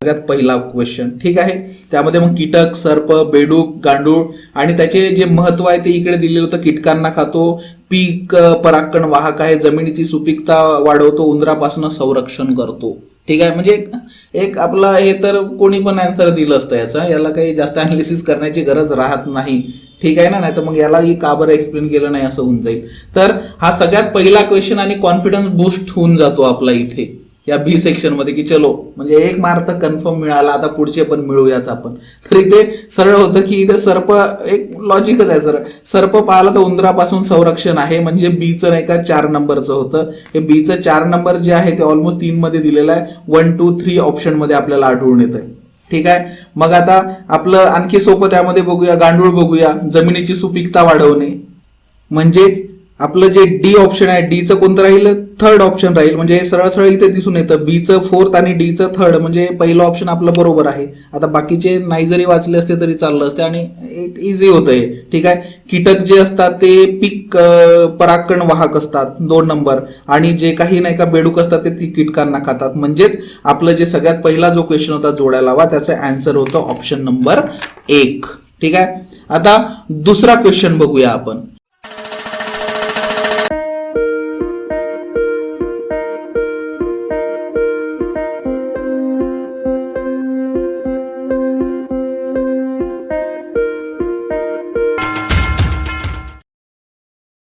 सगळ्यात पहिला क्वेश्चन, ठीक आहे. त्यामध्ये मग कीटक, सर्प, बेडूक, गांडूळ आणि त्याचे जे महत्व आहे ते इकडे दिलेलं होतं. कीटकांना खातो, पीक परागकण वाहक आहे, जमिनीची सुपीकता वाढवतो, उंदरापासून संरक्षण करतो, ठीक आहे. म्हणजे एक आपला हे तर कोणी पण आन्सर दिलं असतं याला काही जास्त अनालिसिस करण्याची गरज राहत नाही, ठीक आहे ना. नाही तर मग यालाही का बरं एक्सप्लेन केलं नाही असं होऊन जाईल. तर हा सगळ्यात पहिला क्वेश्चन आणि कॉन्फिडन्स बूस्ट होऊन जातो आपला इथे या बी सेक्शन मध्ये, की चलो म्हणजे 1 मार्क तर कन्फर्म मिळाला, आता पुढचे पण मिळूयाच आपण. तर इथे सरळ होतं की इथे सर्प, एक लॉजिकच आहे सर, सर्प पाहिला तर उंदरापासून संरक्षण आहे, म्हणजे बीचं नाही का 4 नंबरचं होतं. हे बीचं 4 नंबर जे आहे ते ऑलमोस्ट 3 मध्ये दिलेलं आहे. 1, 2, 3 ऑप्शन मध्ये आपल्याला आढळून येत आहे, ठीक आहे. मग आता आपलं आणखी सोपं त्यामध्ये बघूया, गांडूळ बघूया. जमिनीची सुपीकता वाढवणे, म्हणजेच आपलं जे डी ऑप्शन आहे, डीचं कोणतं राहील, थर्ड ऑप्शन राहील. म्हणजे सरळ सरळ इथे दिसून येतं बीचं 4th आणि डीचं 3rd, म्हणजे पहिलं ऑप्शन आपलं बरोबर आहे. आता बाकीचे नाही जरी वाचले असते तरी चाललं असते आणि एक इझी होतं हे, ठीक आहे. कीटक जे असतात ते पीक परागकण वाहक असतात 2 नंबर, आणि जे काही नाही का बेडूक असतात ते कीटकांना खातात. म्हणजेच आपलं जे सगळ्यात पहिला जो क्वेश्चन होता जोड्या लावा, त्याचं आन्सर होतं ऑप्शन नंबर 1, ठीक आहे. आता दुसरा क्वेश्चन बघूया आपण.